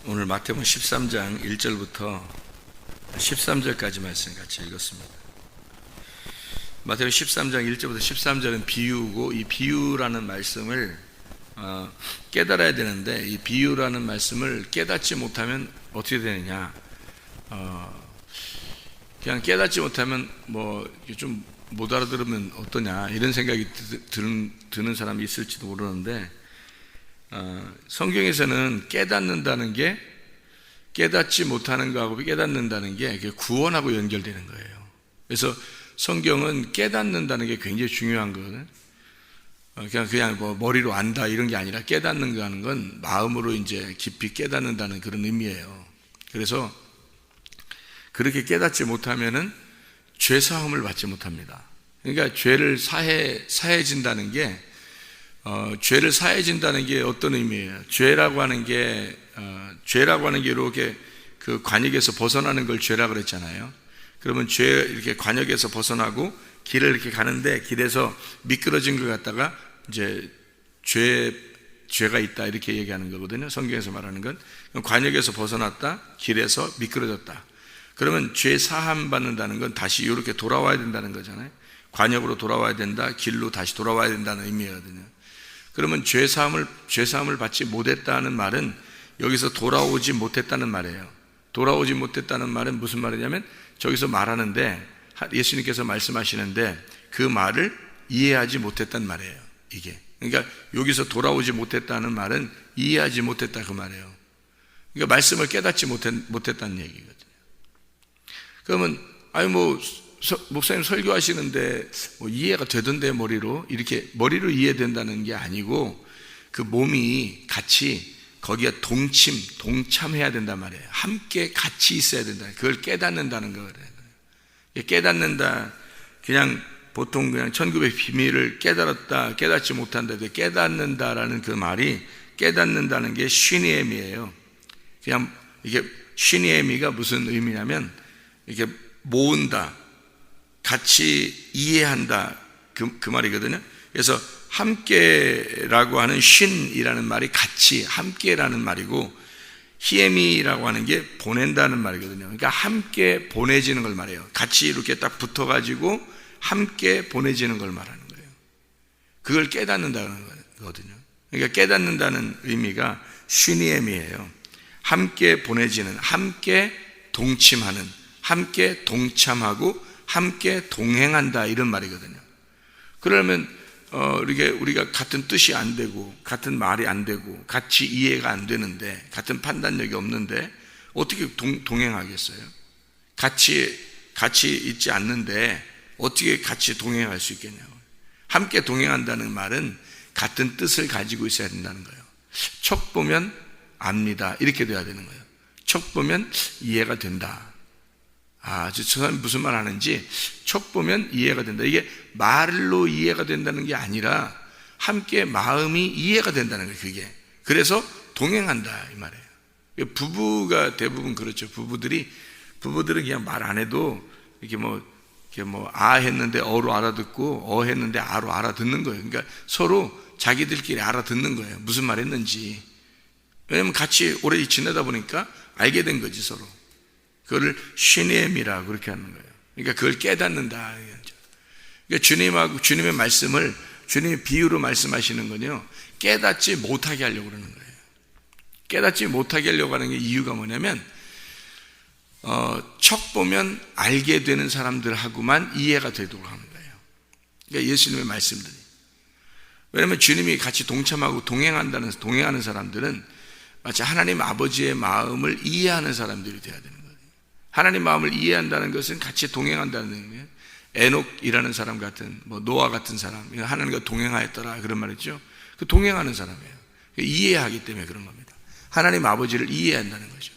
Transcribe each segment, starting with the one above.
오늘 마태복음 13장 1절부터 13절까지 말씀 같이 읽었습니다. 마태복음 13장 1절부터 13절은 비유고, 이 비유라는 말씀을 깨달아야 되는데, 이 비유라는 말씀을 깨닫지 못하면 어떻게 되느냐, 그냥 깨닫지 못하면 좀 못 알아들으면 어떠냐, 이런 생각이 드는 사람이 있을지도 모르는데, 성경에서는 깨닫는다는 게, 깨닫지 못하는 거하고 깨닫는다는 게 구원하고 연결되는 거예요. 그래서 성경은 깨닫는다는 게 굉장히 중요한 거거든. 그냥 머리로 안다 이런 게 아니라, 깨닫는 거 하는 건 마음으로 이제 깊이 깨닫는다는 그런 의미예요. 그래서 그렇게 깨닫지 못하면은 죄 사함을 받지 못합니다. 그러니까 죄를 사해진다는 게, 죄를 사해진다는 게 어떤 의미예요? 죄라고 하는 게 이렇게 그 관역에서 벗어나는 걸 죄라 그랬잖아요. 그러면 이렇게 관역에서 벗어나고 길을 이렇게 가는데, 길에서 미끄러진 것 같다가 이제 죄가 있다 이렇게 얘기하는 거거든요. 성경에서 말하는 건 관역에서 벗어났다, 길에서 미끄러졌다. 그러면 죄 사함 받는다는 건 다시 이렇게 돌아와야 된다는 거잖아요. 관역으로 돌아와야 된다, 길로 다시 돌아와야 된다는 의미거든요. 그러면 죄 사함을 받지 못했다는 말은 여기서 돌아오지 못했다는 말이에요. 돌아오지 못했다는 말은 무슨 말이냐면, 저기서 말하는데, 예수님께서 말씀하시는데 그 말을 이해하지 못했단 말이에요. 이게 그러니까 여기서 돌아오지 못했다는 말은 이해하지 못했다 그 말이에요. 그러니까 말씀을 깨닫지 못했다는 얘기거든요. 그러면 목사님 설교하시는데 이해가 되던데, 머리로 이해된다는 게 아니고, 그 몸이 같이 거기에 동참해야 된단 말이에요. 함께 같이 있어야 된다. 그걸 깨닫는다는 거예요. 깨닫는다, 그냥 보통 그냥 천국의 비밀을 깨달았다, 깨닫지 못한다, 깨닫는다라는 그 말이, 깨닫는다는 게 쉬니에미예요. 그냥 이게 쉬니에미가 무슨 의미냐면, 이렇게 모은다, 같이 이해한다, 그 말이거든요. 그래서 함께라고 하는 쉰이라는 말이 같이, 함께라는 말이고, 히에미라고 하는 게 보낸다는 말이거든요. 그러니까 함께 보내지는 걸 말해요. 같이 이렇게 딱 붙어가지고 함께 보내지는 걸 말하는 거예요. 그걸 깨닫는다는 거거든요. 그러니까 깨닫는다는 의미가 쉰이에미예요. 함께 보내지는, 함께 동침하는, 함께 동참하고 함께 동행한다, 이런 말이거든요. 그러면 이렇게 우리가 같은 뜻이 안 되고, 같은 말이 안 되고, 같이 이해가 안 되는데, 같은 판단력이 없는데 어떻게 동행하겠어요? 같이 있지 않는데 어떻게 같이 동행할 수 있겠냐고. 함께 동행한다는 말은 같은 뜻을 가지고 있어야 된다는 거예요. 척 보면 압니다, 이렇게 돼야 되는 거예요. 척 보면 이해가 된다. 저 사람이 무슨 말 하는지 척 보면 이해가 된다. 이게 말로 이해가 된다는 게 아니라 함께 마음이 이해가 된다는 거예요. 그게. 그래서 동행한다 이 말이에요. 부부가 대부분 그렇죠. 부부들은 그냥 말 안 해도 이렇게 했는데 어로 알아듣고, 했는데 아로 알아듣는 거예요. 그러니까 서로 자기들끼리 알아듣는 거예요. 무슨 말 했는지. 왜냐면 같이 오래 지내다 보니까 알게 된 거지, 서로. 그거를 쉬네미라고 그렇게 하는 거예요. 그러니까 그걸 깨닫는다. 그러니까 주님의 말씀을, 주님의 비유로 말씀하시는 건요, 깨닫지 못하게 하려고 그러는 거예요. 깨닫지 못하게 하려고 하는 게 이유가 뭐냐면, 척 보면 알게 되는 사람들하고만 이해가 되도록 하는 거예요. 그러니까 예수님의 말씀들이. 왜냐하면 주님이 같이 동참하고 동행하는 사람들은 마치 하나님 아버지의 마음을 이해하는 사람들이 돼야 되는 거예요. 하나님 마음을 이해한다는 것은 같이 동행한다는 의미예요. 에녹이라는 사람 같은, 노아 같은 사람, 하나님과 동행하였더라, 그런 말이죠. 그 동행하는 사람이에요. 이해하기 때문에 그런 겁니다. 하나님 아버지를 이해한다는 거죠.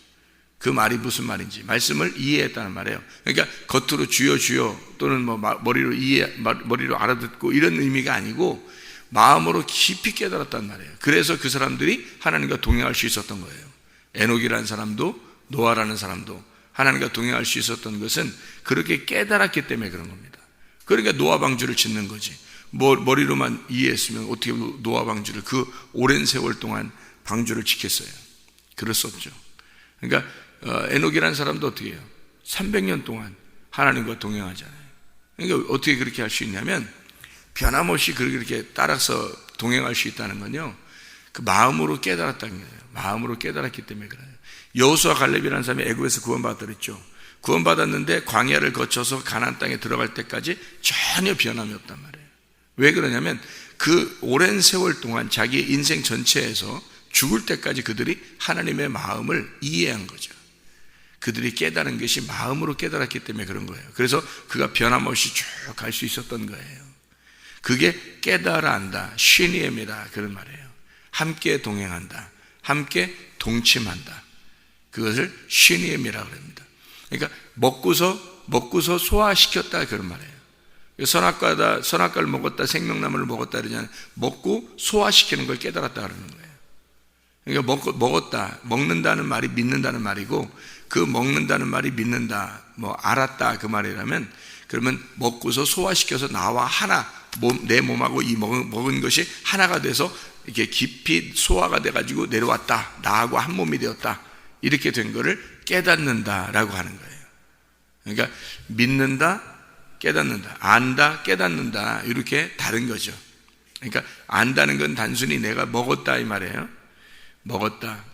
그 말이 무슨 말인지, 말씀을 이해했다는 말이에요. 그러니까 겉으로 주여 또는 머리로 알아듣고 이런 의미가 아니고, 마음으로 깊이 깨달았단 말이에요. 그래서 그 사람들이 하나님과 동행할 수 있었던 거예요. 에녹이라는 사람도 노아라는 사람도 하나님과 동행할 수 있었던 것은 그렇게 깨달았기 때문에 그런 겁니다. 그러니까 노아 방주를 짓는 거지. 머리로만 이해했으면 어떻게 노아 방주를 그 오랜 세월 동안 방주를 지켰어요? 그럴 수 없죠. 그러니까 에녹이라는 사람도 어떻게 해요? 300년 동안 하나님과 동행하잖아요. 그러니까 어떻게 그렇게 할 수 있냐면 변함없이 그렇게 따라서 동행할 수 있다는 건요, 그 마음으로 깨달았다는 거예요. 마음으로 깨달았기 때문에 그래요. 여호수아 갈렙이라는 사람이 애굽에서 구원받았다 그랬죠. 구원받았는데 광야를 거쳐서 가나안 땅에 들어갈 때까지 전혀 변함이 없단 말이에요. 왜 그러냐면 그 오랜 세월 동안 자기 인생 전체에서 죽을 때까지 그들이 하나님의 마음을 이해한 거죠. 그들이 깨달은 것이 마음으로 깨달았기 때문에 그런 거예요. 그래서 그가 변함없이 쭉 갈 수 있었던 거예요. 그게 깨달아 안다, 쉬니엠이다 그런 말이에요. 함께 동행한다, 함께 동침한다. 그것을 쉬니엠이라고 합니다. 그러니까 먹고서 소화시켰다 그런 말이에요. 선악과를 먹었다, 생명나무를 먹었다 그러잖아요. 먹고 소화시키는 걸 깨달았다 그러는 거예요. 그러니까 먹었다, 먹는다는 말이 믿는다는 말이고, 그 먹는다는 말이 믿는다, 알았다 그 말이라면, 그러면 먹고서 소화시켜서 나와 하나, 내 몸하고 이 먹은 것이 하나가 돼서 이렇게 깊이 소화가 돼가지고 내려왔다, 나하고 한 몸이 되었다, 이렇게 된 거를 깨닫는다라고 하는 거예요. 그러니까 믿는다, 깨닫는다, 안다, 깨닫는다, 이렇게 다른 거죠. 그러니까 안다는 건 단순히 내가 먹었다 이 말이에요. 먹었다,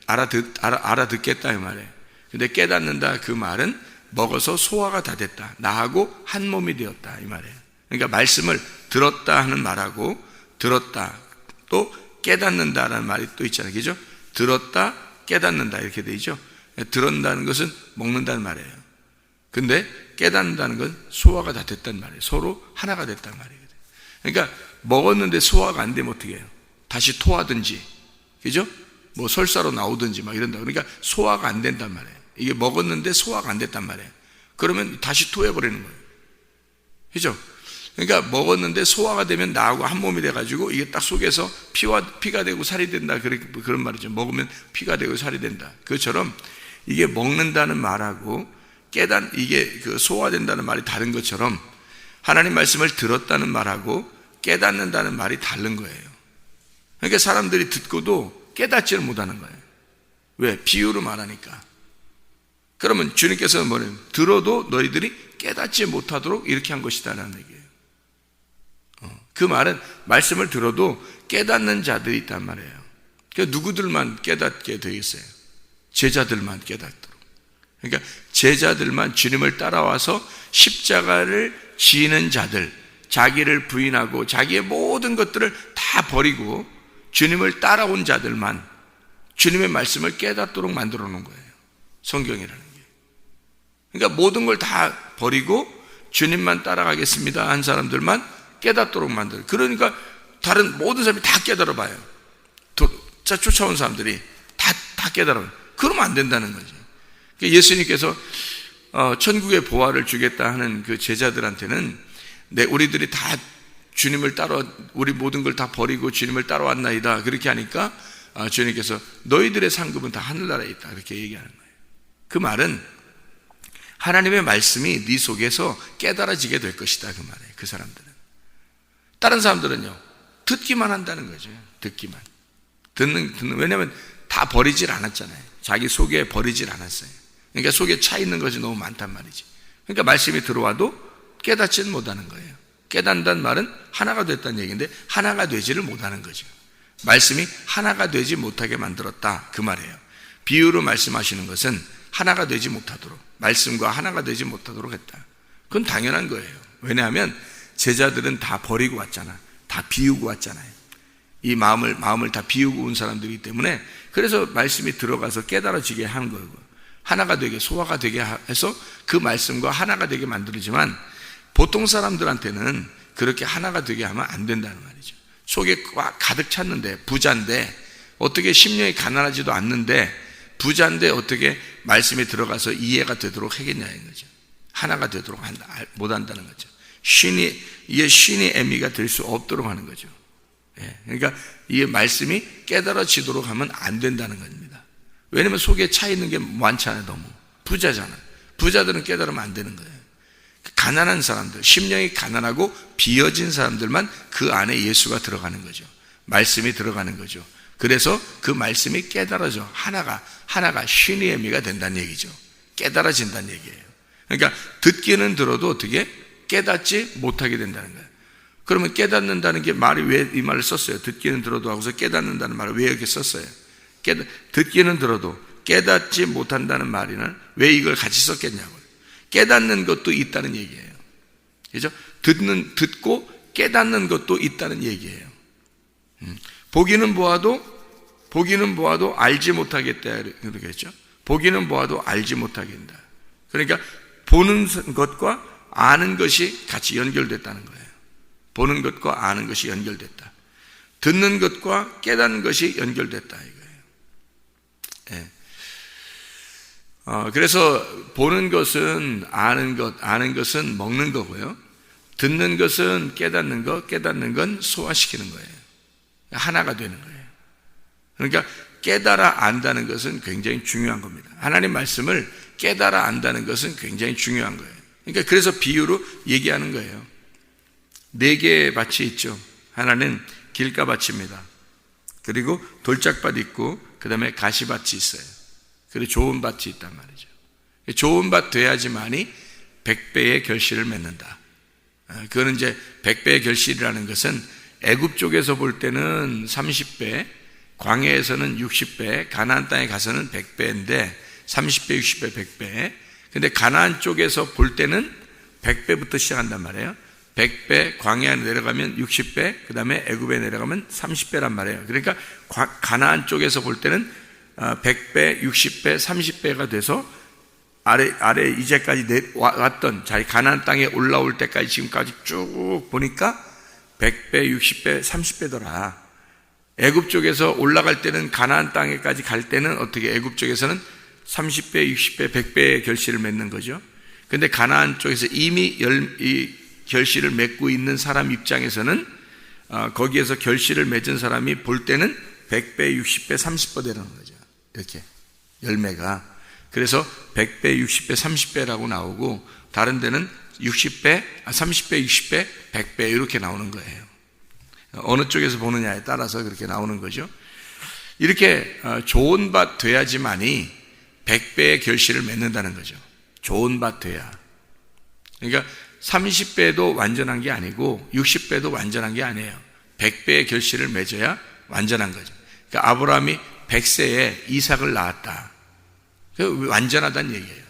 알아듣겠다 이 말이에요. 근데 깨닫는다 그 말은 먹어서 소화가 다 됐다, 나하고 한 몸이 되었다 이 말이에요. 그러니까 말씀을 들었다 하는 말하고, 들었다 또 깨닫는다라는 말이 또 있잖아요, 그죠? 들었다, 깨닫는다 이렇게 되죠. 들었다는 것은 먹는다는 말이에요. 근데 깨닫는다는 건 소화가 다 됐단 말이에요. 서로 하나가 됐단 말이거든요. 그러니까 먹었는데 소화가 안 되면 어떻게 해요? 다시 토하든지, 그죠? 설사로 나오든지 막 이런다. 그러니까 소화가 안 된단 말이에요. 이게 먹었는데 소화가 안 됐단 말이에요. 그러면 다시 토해버리는 거예요. 그죠? 그러니까 먹었는데 소화가 되면 나하고 한 몸이 돼가지고 이게 딱 속에서 피가 되고 살이 된다. 그런 말이죠. 먹으면 피가 되고 살이 된다. 그것처럼 이게 먹는다는 말하고 이게 그 소화된다는 말이 다른 것처럼 하나님 말씀을 들었다는 말하고 깨닫는다는 말이 다른 거예요. 그러니까 사람들이 듣고도 깨닫지를 못하는 거예요. 왜? 비유로 말하니까. 그러면 주님께서는 뭐래요? 들어도 너희들이 깨닫지 못하도록 이렇게 한 것이다라는 얘기예요. 그 말은 말씀을 들어도 깨닫는 자들이 있단 말이에요. 그러니까 누구들만 깨닫게 되겠어요? 제자들만 깨닫도록. 그러니까 제자들만 주님을 따라와서 십자가를 지는 자들, 자기를 부인하고 자기의 모든 것들을 다 버리고 주님을 따라온 자들만 주님의 말씀을 깨닫도록 만들어 놓은 거예요. 성경이라는 게. 그러니까 모든 걸 다 버리고 주님만 따라가겠습니다 한 사람들만 깨닫도록 만들어요. 그러니까 다른 모든 사람이 다 깨달아 봐요. 쫓아온 사람들이 다 깨달아요. 그러면 안 된다는 거죠. 예수님께서 천국의 보화를 주겠다 하는 그 제자들한테는 우리들이 다 주님을 우리 모든 걸 다 버리고 주님을 따라왔나이다 그렇게 하니까 주님께서 너희들의 상급은 다 하늘나라에 있다 그렇게 얘기하는 거예요. 그 말은 하나님의 말씀이 네 속에서 깨달아지게 될 것이다 그 말이에요. 그 사람들은. 다른 사람들은요 듣기만 한다는 거죠. 듣기만. 왜냐하면 다 버리질 않았잖아요. 자기 속에 버리질 않았어요. 그러니까 속에 차 있는 것이 너무 많단 말이지. 그러니까 말씀이 들어와도 깨닫지는 못하는 거예요. 깨닫는다는 말은 하나가 됐다는 얘기인데 하나가 되지를 못하는 거죠. 말씀이 하나가 되지 못하게 만들었다 그 말이에요. 비유로 말씀하시는 것은 하나가 되지 못하도록, 말씀과 하나가 되지 못하도록 했다. 그건 당연한 거예요. 왜냐하면 제자들은 다 버리고 왔잖아. 다 비우고 왔잖아요. 이 마음을 다 비우고 온 사람들이기 때문에 그래서 말씀이 들어가서 깨달아지게 하는 거고, 하나가 되게 소화가 되게 해서 그 말씀과 하나가 되게 만들지만 보통 사람들한테는 그렇게 하나가 되게 하면 안 된다는 말이죠. 속에 가득 찼는데, 부자인데 어떻게 심령이 가난하지도 않는데 부자인데 어떻게 말씀에 들어가서 이해가 되도록 하겠냐는 거죠. 하나가 되도록 못 한다는 거죠. 이게 쉰이 애미가 될 수 없도록 하는 거죠. 그러니까 이 말씀이 깨달아지도록 하면 안 된다는 겁니다. 왜냐면 속에 차 있는 게 많잖아요. 너무 부자잖아. 부자들은 깨달으면 안 되는 거예요. 가난한 사람들, 심령이 가난하고 비어진 사람들만 그 안에 예수가 들어가는 거죠. 말씀이 들어가는 거죠. 그래서 그 말씀이 깨달아져 하나가 쉬니에미가 된다는 얘기죠. 깨달아진다는 얘기예요. 그러니까 듣기는 들어도 어떻게 깨닫지 못하게 된다는 거예요. 그러면 깨닫는다는 게 말이 왜 이 말을 썼어요? 듣기는 들어도 하고서 깨닫는다는 말을 왜 이렇게 썼어요? 듣기는 들어도 깨닫지 못한다는 말이는 왜 이걸 같이 썼겠냐고요. 깨닫는 것도 있다는 얘기예요. 그죠? 듣고 깨닫는 것도 있다는 얘기예요. 보기는 보아도 알지 못하겠다 그러겠죠. 보기는 보아도 알지 못하겠다. 그러니까 보는 것과 아는 것이 같이 연결됐다는 거예요. 보는 것과 아는 것이 연결됐다. 듣는 것과 깨닫는 것이 연결됐다 이거예요. 예. 그래서 보는 것은 아는 것은 먹는 거고요. 듣는 것은 깨닫는 것, 깨닫는 건 소화시키는 거예요. 하나가 되는 거예요. 그러니까 깨달아 안다는 것은 굉장히 중요한 겁니다. 하나님 말씀을 깨달아 안다는 것은 굉장히 중요한 거예요. 그러니까 그래서 비유로 얘기하는 거예요. 4개의 밭이 있죠. 하나는 길가밭입니다. 그리고 돌짝밭 있고 그 다음에 가시밭이 있어요. 그리고 좋은 밭이 있단 말이죠. 좋은 밭 돼야지만이 100배의 결실을 맺는다. 그거는 이제 100배의 결실이라는 것은 애굽 쪽에서 볼 때는 30배, 광야에서는 60배, 가나안 땅에 가서는 100배인데 30배, 60배, 100배. 근데 가나안 쪽에서 볼 때는 100배부터 시작한단 말이에요. 100배, 광야에 내려가면 60배, 그 다음에 애굽에 내려가면 30배란 말이에요. 그러니까 가나안 쪽에서 볼 때는 100배, 60배, 30배가 돼서 아래 이제까지 왔던 자기 가나안 땅에 올라올 때까지 지금까지 쭉 보니까 100배, 60배, 30배더라. 애굽 쪽에서 올라갈 때는 가나안 땅에까지 갈 때는 어떻게 애굽 쪽에서는 30배, 60배, 100배의 결실을 맺는 거죠. 근데 가나안 쪽에서 이미 이 결실을 맺고 있는 사람 입장에서는 거기에서 결실을 맺은 사람이 볼 때는 100배, 60배, 30배 되는 거죠. 이렇게 열매가. 그래서 100배, 60배, 30배라고 나오고 다른 데는 30배, 60배, 100배 이렇게 나오는 거예요. 어느 쪽에서 보느냐에 따라서 그렇게 나오는 거죠. 이렇게 좋은 밭 돼야지만이 100배의 결실을 맺는다는 거죠. 좋은 밭 돼야. 그러니까 30배도 완전한 게 아니고 60배도 완전한 게 아니에요. 100배의 결실을 맺어야 완전한 거죠. 그러니까 아브라함이 100세에 이삭을 낳았다. 완전하다는 얘기예요.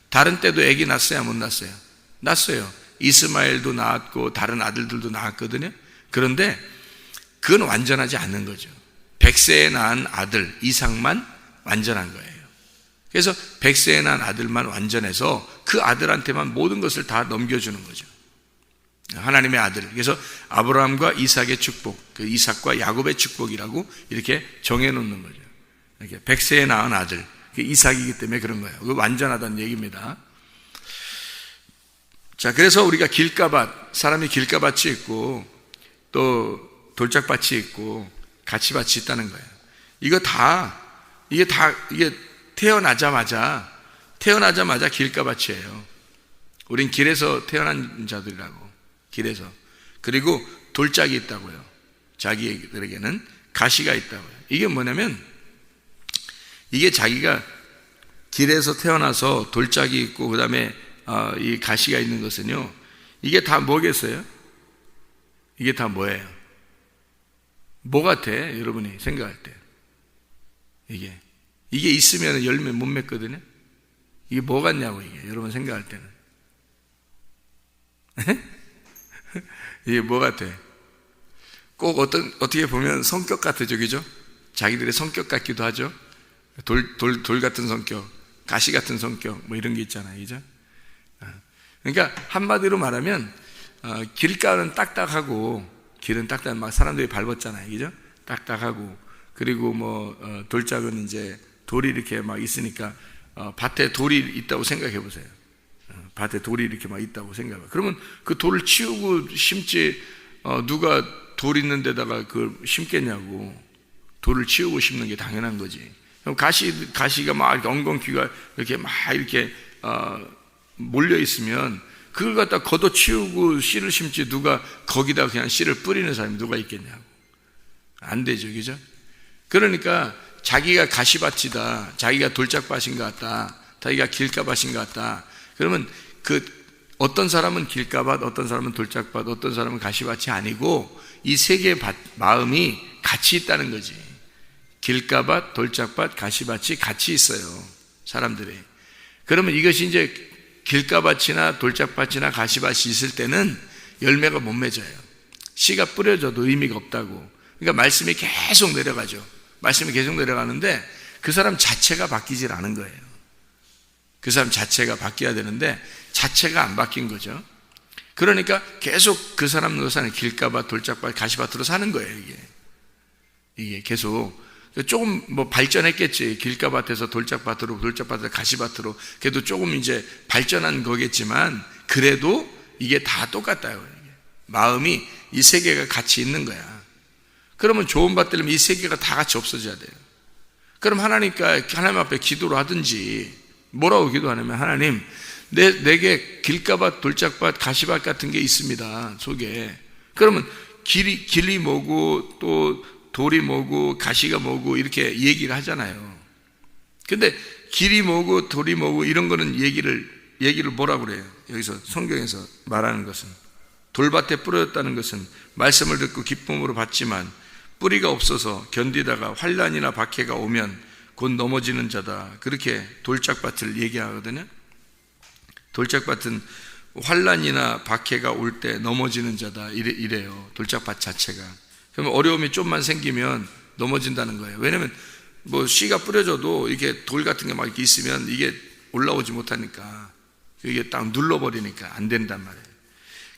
다른 때도 아기 낳았어요? 못 낳았어요? 낳았어요. 이스마엘도 낳았고 다른 아들들도 낳았거든요. 그런데 그건 완전하지 않는 거죠. 100세에 낳은 아들 이삭만 완전한 거예요. 그래서 100세에 낳은 아들만 완전해서 그 아들한테만 모든 것을 다 넘겨주는 거죠. 하나님의 아들. 그래서 아브라함과 이삭의 축복, 그 이삭과 야곱의 축복이라고 이렇게 정해놓는 거죠. 이렇게 100세에 낳은 아들, 이삭이기 때문에 그런 거예요. 그 완전하다는 얘기입니다. 자, 그래서 우리가 길가밭, 사람이 길가밭이 있고 또 돌짝밭이 있고 가치밭이 있다는 거예요. 이게 태어나자마자 길가밭이에요. 우린 길에서 태어난 자들이라고. 길에서. 그리고 돌짝이 있다고요. 자기들에게는 가시가 있다고요. 이게 뭐냐면 이게 자기가 길에서 태어나서 돌짝이 있고 그 다음에 이 가시가 있는 것은요, 이게 다 뭐겠어요? 이게 다 뭐예요? 뭐 같아? 여러분이 생각할 때 이게 있으면 열매 못 맺거든요. 이게 뭐 같냐고, 이게 여러분 생각할 때는. 이게 뭐 같아? 꼭 어떻게 보면 성격 같아죠, 그죠? 자기들의 성격 같기도 하죠. 돌 같은 성격, 가시 같은 성격, 뭐 이런 게 있잖아요, 그죠? 그러니까 한마디로 말하면 길가는 딱딱하고, 길은 딱딱 막 사람들이 밟았잖아요, 그죠? 딱딱하고, 그리고 돌짝은 이제 돌이 이렇게 막 있으니까 밭에 돌이 있다고 생각해 보세요. 밭에 돌이 이렇게 막 있다고 생각해. 그러면 그 돌을 치우고 심지 누가 돌 있는 데다가 그걸 심겠냐고. 돌을 치우고 심는 게 당연한 거지. 그럼 가시가 막 엉겅퀴가 이렇게 막 이렇게 몰려 있으면 그걸 갖다 걷어치우고 씨를 심지 누가 거기다 그냥 씨를 뿌리는 사람이 누가 있겠냐고. 안 되죠, 그죠? 그러니까 자기가 가시밭이다, 자기가 돌짝밭인 것 같다, 자기가 길가밭인 것 같다. 그러면 어떤 사람은 길가밭, 어떤 사람은 돌짝밭, 어떤 사람은 가시밭이 아니고 이 세 개의 마음이 같이 있다는 거지. 길가밭, 돌짝밭, 가시밭이 같이 있어요, 사람들이. 그러면 이것이 이제 길가밭이나 돌짝밭이나 가시밭이 있을 때는 열매가 못 맺어요. 씨가 뿌려져도 의미가 없다고. 그러니까 말씀이 계속 내려가죠. 말씀이 계속 내려가는데 그 사람 자체가 바뀌질 않은 거예요. 그 사람 자체가 바뀌어야 되는데 자체가 안 바뀐 거죠. 그러니까 계속 그 사람 노사는 길가밭, 돌짝밭, 가시밭으로 사는 거예요. 이게 계속 조금 뭐 발전했겠지. 길가밭에서 돌짝밭으로, 돌짝밭에서 가시밭으로. 그래도 조금 이제 발전한 거겠지만 그래도 이게 다 똑같다요. 마음이 이 세 개가 같이 있는 거야. 그러면 좋은 밭 되려면 이 세 개가 다 같이 없어져야 돼요. 그럼 하나님 앞에 기도를 하든지 뭐라고 기도하냐면, 하나님, 내게 길가밭, 돌짝밭, 가시밭 같은 게 있습니다, 속에. 그러면 길이 뭐고 또 돌이 뭐고 가시가 뭐고 이렇게 얘기를 하잖아요. 근데 길이 뭐고 돌이 뭐고 이런 거는 얘기를 뭐라고 그래요? 여기서 성경에서 말하는 것은, 돌밭에 뿌려졌다는 것은 말씀을 듣고 기쁨으로 받지만 뿌리가 없어서 견디다가 환난이나 박해가 오면 곧 넘어지는 자다. 그렇게 돌짝밭을 얘기하거든요. 돌짝밭은 환난이나 박해가 올 때 넘어지는 자다, 이래요. 돌짝밭 자체가. 그러면 어려움이 좀만 생기면 넘어진다는 거예요. 왜냐면 뭐 씨가 뿌려져도 이게 돌 같은 게 막 이렇게 있으면 이게 올라오지 못하니까, 이게 딱 눌러버리니까 안 된단 말이에요.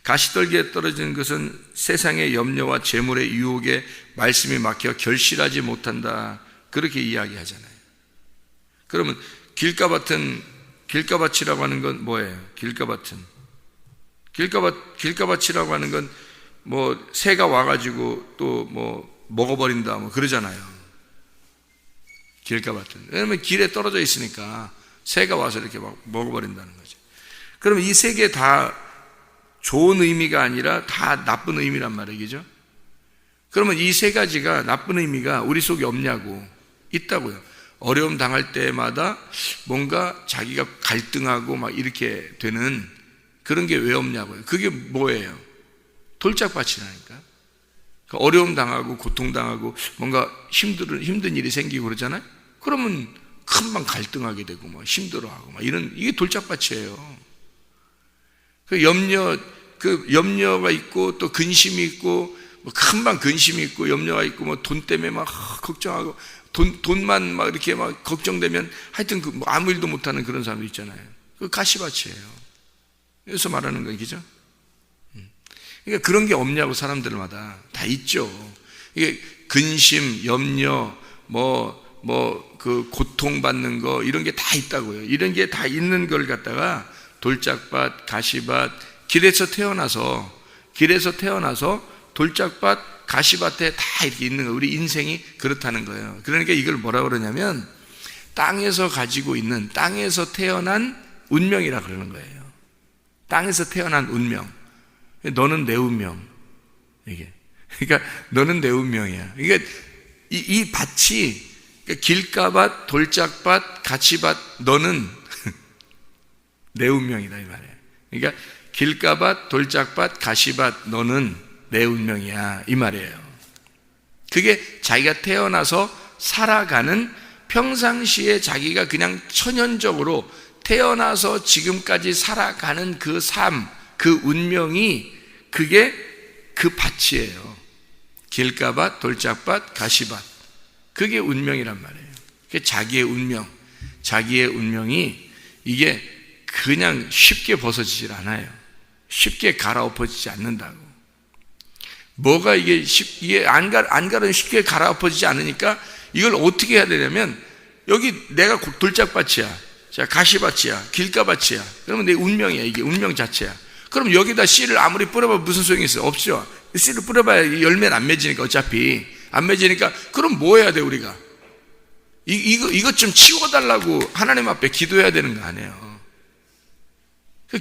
가시떨기에 떨어지는 것은 세상의 염려와 재물의 유혹에 말씀이 막혀 결실하지 못한다, 그렇게 이야기하잖아요. 그러면 길가밭이라고 하는 건 뭐예요? 길가밭이라고 하는 건 뭐 새가 와가지고 또 뭐 먹어버린다 뭐 그러잖아요. 길가밭은. 왜냐면 길에 떨어져 있으니까 새가 와서 이렇게 막 먹어버린다는 거죠. 그러면 이 세 개 다 좋은 의미가 아니라 다 나쁜 의미란 말이죠. 그러면 이 세 가지가 나쁜 의미가 우리 속에 없냐고? 있다고요. 어려움 당할 때마다 뭔가 자기가 갈등하고 막 이렇게 되는 그런 게 왜 없냐고요. 그게 뭐예요? 돌짝밭이라니까. 어려움 당하고 고통 당하고 뭔가 힘든 일이 생기고 그러잖아요. 그러면 금방 갈등하게 되고 막 힘들어하고 막 이게 돌짝밭이에요. 염려가 있고 또 근심이 있고 뭐 금방 근심이 있고 염려가 있고 뭐 돈 때문에 막 걱정하고 돈만 막 이렇게 막 걱정되면 하여튼 뭐 아무 일도 못하는 그런 사람도 있잖아요. 그 가시밭이에요. 여기서 말하는 거 이기죠. 그러니까 그런 게 없냐고. 사람들마다 다 있죠. 이게 근심, 염려, 그 고통받는 거 이런 게 다 있다고요. 이런 게 다 있는 걸 갖다가 돌짝밭, 가시밭, 길에서 태어나서 돌짝밭, 가시밭에 다 이렇게 있는 거예요. 우리 인생이 그렇다는 거예요. 그러니까 이걸 뭐라고 그러냐면 땅에서 가지고 있는, 땅에서 태어난 운명이라 그러는 거예요. 땅에서 태어난 운명. 너는 내 운명. 그러니까 너는 내 운명이야. 그러니까 이 밭이, 그러니까 길가밭, 돌짝밭, 가시밭, 너는 내 운명이다, 이 말이에요. 그러니까 길가밭, 돌짝밭, 가시밭, 너는 내 운명이야, 이 말이에요. 그게 자기가 태어나서 살아가는, 평상시에 자기가 그냥 천연적으로 태어나서 지금까지 살아가는 그 삶, 그 운명이, 그게 그 밭이에요. 길가밭, 돌짝밭, 가시밭. 그게 운명이란 말이에요. 그게 자기의 운명. 자기의 운명이 이게 그냥 쉽게 벗어지질 않아요. 쉽게 갈아엎어지지 않는다고. 뭐가 이게 안 가면 쉽게 갈아엎어지지 않으니까 이걸 어떻게 해야 되냐면, 여기 내가 돌짝밭이야, 자, 가시밭이야, 길가밭이야. 그러면 내 운명이야. 이게 운명 자체야. 그럼 여기다 씨를 아무리 뿌려봐 무슨 소용이 있어요? 없죠. 씨를 뿌려봐야 열매는 안 맺으니까, 어차피 안 맺으니까. 그럼 뭐 해야 돼? 우리가 이것 좀 치워달라고 하나님 앞에 기도해야 되는 거 아니에요.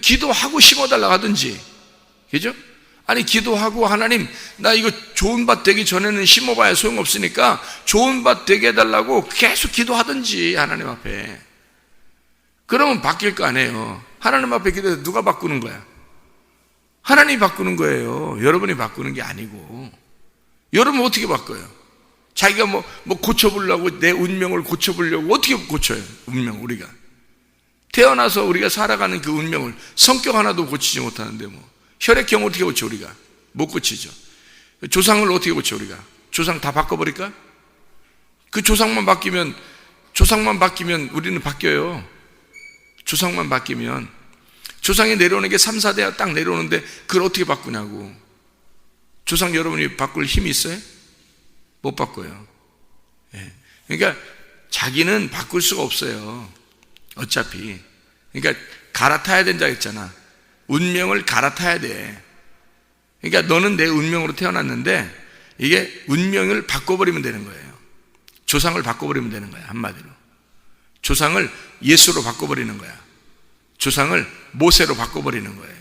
기도하고 심어달라고 하든지, 그죠? 아니 기도하고 하나님 나 이거 좋은 밭 되기 전에는 심어봐야 소용없으니까 좋은 밭 되게 해달라고 계속 기도하든지 하나님 앞에. 그러면 바뀔 거 아니에요. 하나님 앞에 기도해서 누가 바꾸는 거야? 하나님이 바꾸는 거예요. 여러분이 바꾸는 게 아니고. 여러분 어떻게 바꿔요? 자기가 뭐 고쳐보려고 내 운명을 고쳐보려고 어떻게 고쳐요? 운명 우리가 태어나서 우리가 살아가는 그 운명을 성격 하나도 고치지 못하는데 혈액형 어떻게 고쳐 우리가? 못 고치죠. 조상을 어떻게 고쳐 우리가? 조상 다 바꿔버릴까? 그 조상만 바뀌면 우리는 바뀌어요. 조상만 바뀌면 조상이 내려오는 게 3, 4대가 딱 내려오는데 그걸 어떻게 바꾸냐고. 조상 여러분이 바꿀 힘이 있어요? 못 바꿔요. 그러니까 자기는 바꿀 수가 없어요. 어차피. 그러니까 갈아타야 된다 했잖아. 운명을 갈아타야 돼. 그러니까 너는 내 운명으로 태어났는데 이게 운명을 바꿔버리면 되는 거예요. 조상을 바꿔버리면 되는 거야. 한마디로 조상을 예수로 바꿔버리는 거야. 조상을 모세로 바꿔버리는 거예요.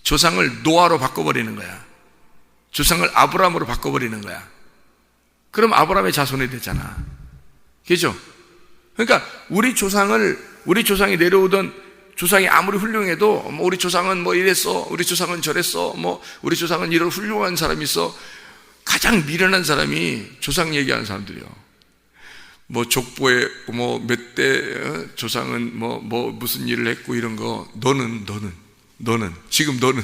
조상을 노아로 바꿔버리는 거야. 조상을 아브라함으로 바꿔버리는 거야. 그럼 아브라함의 자손이 되잖아. 그죠? 그러니까 우리 조상이 내려오던 조상이 아무리 훌륭해도 우리 조상은 이랬어, 우리 조상은 저랬어, 우리 조상은 이런 훌륭한 사람이 있어. 가장 미련한 사람이 조상 얘기하는 사람들이요. 족보에 몇 대 조상은 무슨 일을 했고 이런 거. 너는 지금 너는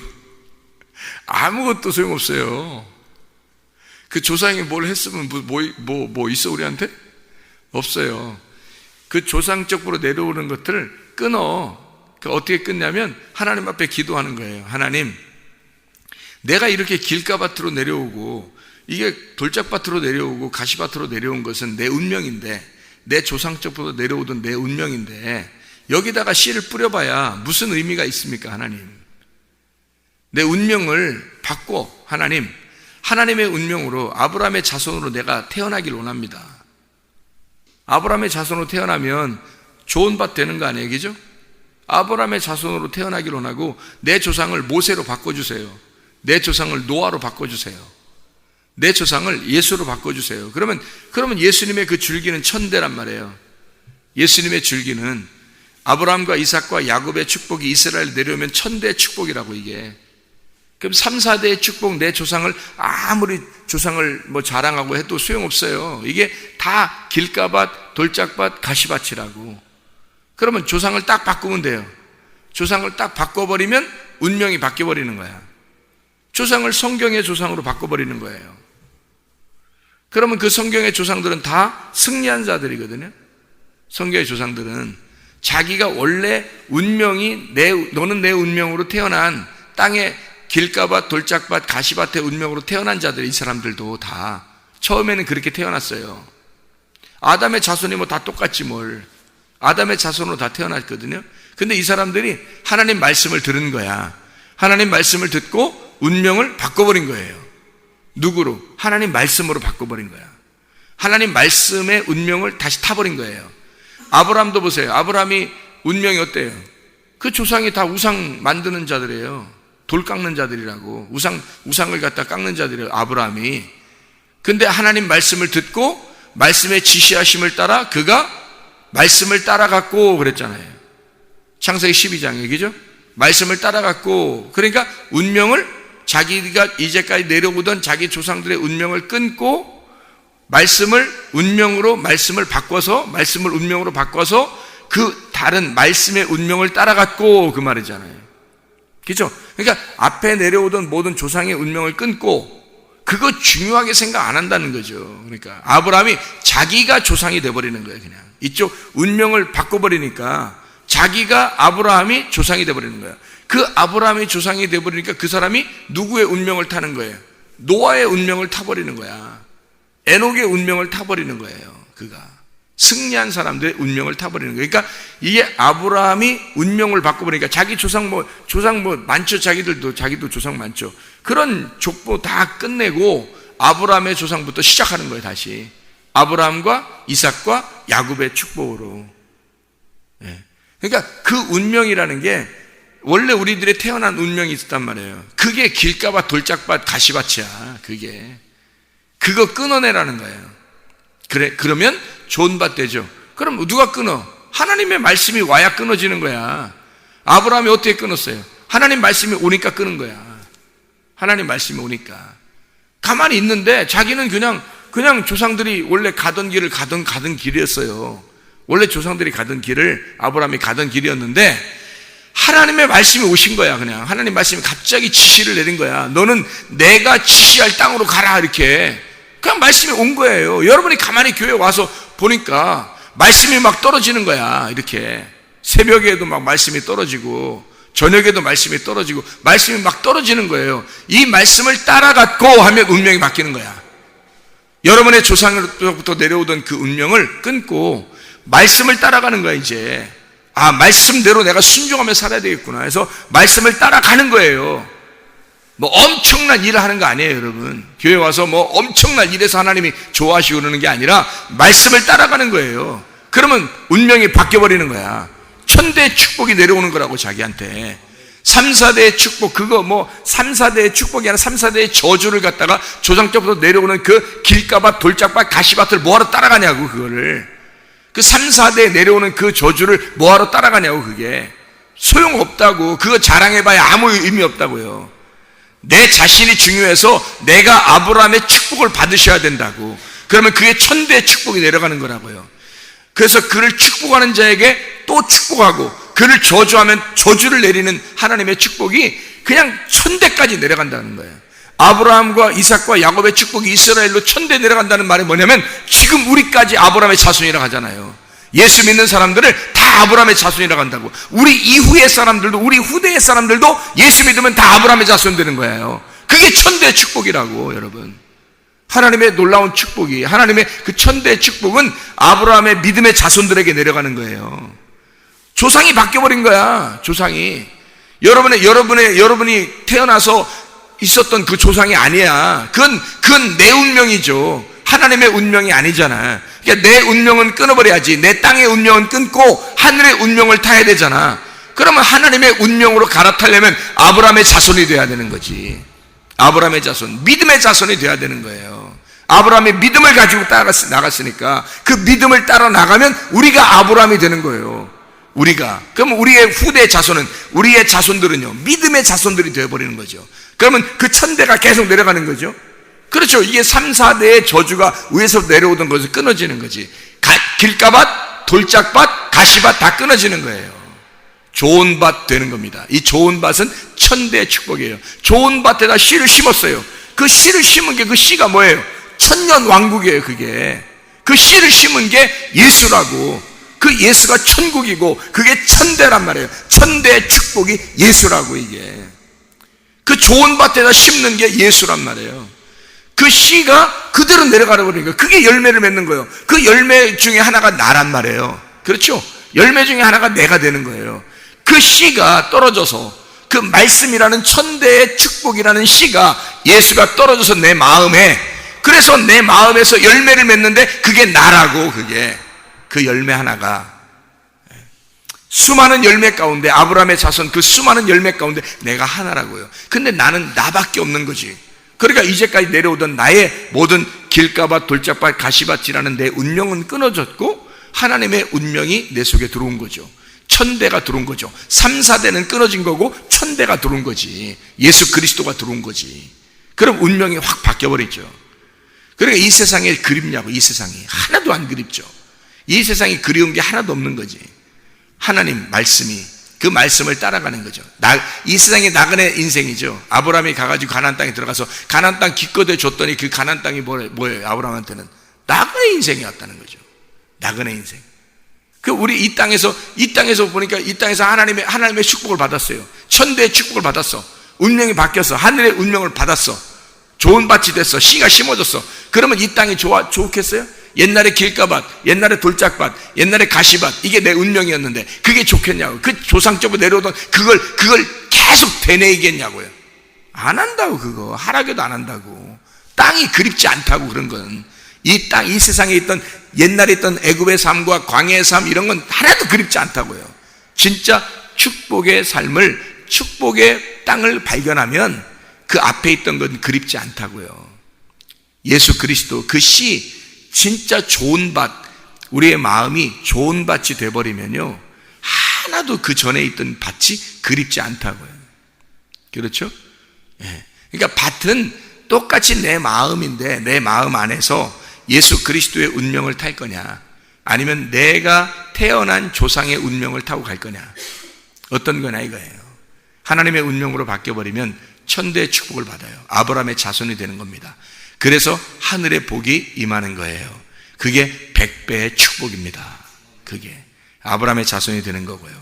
아무것도 소용없어요. 그 조상이 뭘 했으면 뭐 있어 우리한테? 없어요. 그 조상적으로 내려오는 것들을 끊어. 어떻게 끊냐면 하나님 앞에 기도하는 거예요. 하나님, 내가 이렇게 길가밭으로 내려오고 이게 돌짝밭으로 내려오고 가시밭으로 내려온 것은 내 운명인데, 내 조상적으로 내려오던 내 운명인데 여기다가 씨를 뿌려봐야 무슨 의미가 있습니까? 하나님, 내 운명을 바꿔. 하나님, 하나님의 운명으로 아브라함의 자손으로 내가 태어나길 원합니다. 아브라함의 자손으로 태어나면 좋은 밭 되는 거 아니에요? 그죠? 아브라함의 자손으로 태어나길 원하고 내 조상을 모세로 바꿔주세요. 내 조상을 노아로 바꿔주세요. 내 조상을 예수로 바꿔주세요. 그러면 예수님의 그 줄기는 천대란 말이에요. 예수님의 줄기는 아브라함과 이삭과 야곱의 축복이 이스라엘 내려오면 천대의 축복이라고. 이게 그럼 3, 4대의 축복, 내 조상을 아무리 조상을 자랑하고 해도 소용없어요. 이게 다 길가밭, 돌짝밭, 가시밭이라고. 그러면 조상을 딱 바꾸면 돼요. 조상을 딱 바꿔버리면 운명이 바뀌어버리는 거야. 조상을 성경의 조상으로 바꿔버리는 거예요. 그러면 그 성경의 조상들은 다 승리한 자들이거든요. 성경의 조상들은 자기가 원래 운명이 너는 내 운명으로 태어난 땅에 길가밭, 돌짝밭, 가시밭의 운명으로 태어난 자들이, 이 사람들도 다 처음에는 그렇게 태어났어요. 아담의 자손이 다 똑같지 뭘. 아담의 자손으로 다 태어났거든요. 근데 이 사람들이 하나님 말씀을 들은 거야. 하나님 말씀을 듣고 운명을 바꿔버린 거예요. 누구로? 하나님 말씀으로 바꿔버린 거야. 하나님 말씀의 운명을 다시 타버린 거예요. 아브라함도 보세요. 아브라함이 운명이 어때요? 그 조상이 다 우상 만드는 자들이에요. 돌 깎는 자들이라고. 우상을 갖다 깎는 자들이에요, 아브라함이. 근데 하나님 말씀을 듣고 말씀의 지시하심을 따라 그가 말씀을 따라갔고 그랬잖아요. 창세기 12장 얘기죠. 말씀을 따라갔고, 그러니까 운명을, 자기가 이제까지 내려오던 자기 조상들의 운명을 끊고 말씀을 운명으로, 말씀을 운명으로 바꿔서 그 다른 말씀의 운명을 따라갔고, 그 말이잖아요. 그렇죠? 그러니까 앞에 내려오던 모든 조상의 운명을 끊고 그거 중요하게 생각 안 한다는 거죠. 그러니까 아브라함이 자기가 조상이 돼버리는 거예요. 그냥 이쪽 운명을 바꿔버리니까 아브라함이 조상이 돼버리는 거예요. 그 아브라함이 조상이 돼버리니까 그 사람이 누구의 운명을 타는 거예요? 노아의 운명을 타버리는 거야. 에녹의 운명을 타버리는 거예요. 그가 승리한 사람들의 운명을 타버리는 거예요. 그러니까 이게 아브라함이 운명을 바꿔버리니까 자기 조상 많죠. 자기도 조상 많죠. 그런 족보 다 끝내고 아브라함의 조상부터 시작하는 거예요. 다시 아브라함과 이삭과 야곱의 축복으로. 그러니까 그 운명이라는 게 원래 우리들의 태어난 운명이 있었단 말이에요. 그게 길가밭, 돌짝밭, 가시밭이야. 그거 끊어내라는 거예요. 그러면 좋은 밭 되죠. 그럼 누가 끊어? 하나님의 말씀이 와야 끊어지는 거야. 아브라함이 어떻게 끊었어요? 하나님 말씀이 오니까 끊은 거야. 하나님 말씀이 오니까. 가만히 있는데 자기는 그냥 조상들이 원래 가던 길을 가던 길이었어요. 원래 조상들이 가던 길을 아브라함이 가던 길이었는데 하나님의 말씀이 오신 거야. 그냥 하나님 말씀이 갑자기 지시를 내린 거야. 너는 내가 지시할 땅으로 가라. 이렇게 그냥 말씀이 온 거예요. 여러분이 가만히 교회 와서 보니까 말씀이 막 떨어지는 거야. 이렇게 새벽에도 막 말씀이 떨어지고 저녁에도 말씀이 떨어지고 말씀이 막 떨어지는 거예요. 이 말씀을 따라갔고 하면 운명이 바뀌는 거야. 여러분의 조상으로부터 내려오던 그 운명을 끊고 말씀을 따라가는 거야. 이제 말씀대로 내가 순종하며 살아야 되겠구나 해서 말씀을 따라가는 거예요. 뭐 엄청난 일을 하는 거 아니에요. 여러분 교회 와서 뭐 엄청난 일에서 하나님이 좋아하시고 그러는 게 아니라 말씀을 따라가는 거예요. 그러면 운명이 바뀌어버리는 거야. 천대의 축복이 내려오는 거라고. 자기한테 3, 4대의 축복, 그거 뭐 3, 4대의 축복이 아니라 3, 4대의 저주를 갖다가 조상 때부터 내려오는 그 길가밭, 돌짝밭, 가시밭을 뭐하러 따라가냐고. 그거를 그 3, 4대에 내려오는 그 저주를 뭐하러 따라가냐고. 그게 소용없다고. 그거 자랑해봐야 아무 의미 없다고요. 내 자신이 중요해서 내가 아브라함의 축복을 받으셔야 된다고. 그러면 그게 천대의 축복이 내려가는 거라고요. 그래서 그를 축복하는 자에게 또 축복하고 그를 저주하면 저주를 내리는 하나님의 축복이 그냥 천대까지 내려간다는 거예요. 아브라함과 이삭과 야곱의 축복이 이스라엘로 천대 내려간다는 말이 뭐냐면 지금 우리까지 아브라함의 자손이라고 하잖아요. 예수 믿는 사람들을 다 아브라함의 자손이라고 한다고. 우리 이후의 사람들도, 우리 후대의 사람들도 예수 믿으면 다 아브라함의 자손 되는 거예요. 그게 천대의 축복이라고. 여러분 하나님의 놀라운 축복이, 하나님의 그 천대의 축복은 아브라함의 믿음의 자손들에게 내려가는 거예요. 조상이 바뀌어버린 거야. 조상이 여러분이 태어나서 있었던 그 조상이 아니야. 그건 내 운명이죠. 하나님의 운명이 아니잖아. 그러니까 내 운명은 끊어버려야지. 내 땅의 운명은 끊고 하늘의 운명을 타야 되잖아. 그러면 하나님의 운명으로 갈아타려면 아브라함의 자손이 돼야 되는 거지. 아브라함의 자손, 믿음의 자손이 돼야 되는 거예요. 아브라함의 믿음을 가지고 나갔으니까 그 믿음을 따라 나가면 우리가 아브라함이 되는 거예요. 그럼 우리의 후대 자손은, 우리의 자손들은요 믿음의 자손들이 되어버리는 거죠. 그러면 그 천대가 계속 내려가는 거죠. 그렇죠. 이게 3, 4대의 저주가 위에서 내려오던 것이 끊어지는 거지. 길가밭, 돌짝밭, 가시밭 다 끊어지는 거예요. 좋은 밭 되는 겁니다. 이 좋은 밭은 천대의 축복이에요. 좋은 밭에다 씨를 심었어요. 그 씨를 심은 게, 그 씨가 뭐예요? 천년 왕국이에요. 그게 그 씨를 심은 게 예수라고. 그 예수가 천국이고 그게 천대란 말이에요. 천대의 축복이 예수라고. 이게 그 좋은 밭에다 심는 게 예수란 말이에요. 그 씨가 그대로 내려가 버리니까 그게 열매를 맺는 거예요. 그 열매 중에 하나가 나란 말이에요. 그렇죠? 열매 중에 하나가 내가 되는 거예요. 그 씨가 떨어져서, 그 말씀이라는 천대의 축복이라는 씨가, 예수가 떨어져서 내 마음에, 그래서 내 마음에서 열매를 맺는데 그게 나라고. 그게 그 열매 하나가 수많은 열매 가운데, 아브라함의 자손 그 수많은 열매 가운데 내가 하나라고요. 근데 나는 나밖에 없는 거지. 그러니까 이제까지 내려오던 나의 모든 길가밭, 돌짝밭, 가시밭이라는 내 운명은 끊어졌고 하나님의 운명이 내 속에 들어온 거죠. 천대가 들어온 거죠. 3, 4대는 끊어진 거고 천대가 들어온 거지. 예수 그리스도가 들어온 거지. 그럼 운명이 확 바뀌어버리죠. 그러니까 이 세상에 그립냐고. 이 세상이 하나도 안 그립죠. 이 세상이 그리운 게 하나도 없는 거지. 하나님 말씀이, 그 말씀을 따라가는 거죠. 이 세상에 나그네 인생이죠. 아브라함이 가가지고 가나안 땅에 들어가서 가나안 땅 기껏해 줬더니 그 가나안 땅이 뭐예요? 아브라함한테는 나그네 인생이었다는 거죠. 나그네 인생. 우리 이 땅에서 보니까 이 땅에서 하나님의 축복을 받았어요. 천대의 축복을 받았어. 운명이 바뀌었어. 하늘의 운명을 받았어. 좋은 밭이 됐어. 씨가 심어졌어. 그러면 이 땅이 좋겠어요? 옛날에 길가밭, 옛날에 돌짝밭, 옛날에 가시밭, 이게 내 운명이었는데 그게 좋겠냐고. 그 조상적으로 내려오던 그걸 계속 되뇌이겠냐고요. 안 한다고. 그거 하라고도 안 한다고. 땅이 그립지 않다고. 그런 건 이 땅, 이 세상에 있던, 옛날에 있던 애굽의 삶과 광야의 삶, 이런 건 하나도 그립지 않다고요. 진짜 축복의 삶을 축복의 땅을 발견하면 그 앞에 있던 건 그립지 않다고요. 예수 그리스도 그 씨, 진짜 좋은 밭, 우리의 마음이 좋은 밭이 돼버리면요, 하나도 그 전에 있던 밭이 그립지 않다고요. 그렇죠? 예. 그러니까 밭은 똑같이 내 마음인데, 내 마음 안에서 예수 그리스도의 운명을 탈 거냐, 아니면 내가 태어난 조상의 운명을 타고 갈 거냐, 어떤 거냐 이거예요. 하나님의 운명으로 바뀌어버리면 천대의 축복을 받아요. 아브라함의 자손이 되는 겁니다. 그래서 하늘의 복이 임하는 거예요. 그게 100배의 축복입니다. 그게 아브라함의 자손이 되는 거고요.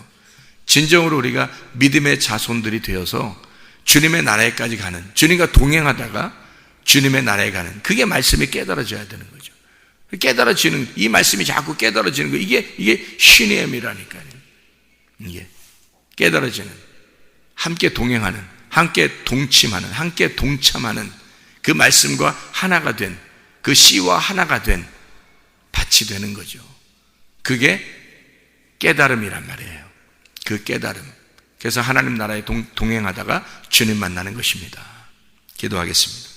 진정으로 우리가 믿음의 자손들이 되어서 주님의 나라에까지 가는, 주님과 동행하다가 주님의 나라에 가는, 그게 말씀이 깨달아져야 되는 거죠. 깨달아지는, 이 말씀이 자꾸 깨달아지는 거, 이게 신의엠이라니까요. 이게 깨달아지는, 함께 동행하는, 함께 동침하는, 함께 동참하는 그 말씀과 하나가 된, 그 씨와 하나가 된 밭이 되는 거죠. 그게 깨달음이란 말이에요. 그 깨달음. 그래서 하나님 나라에 동행하다가 주님 만나는 것입니다. 기도하겠습니다.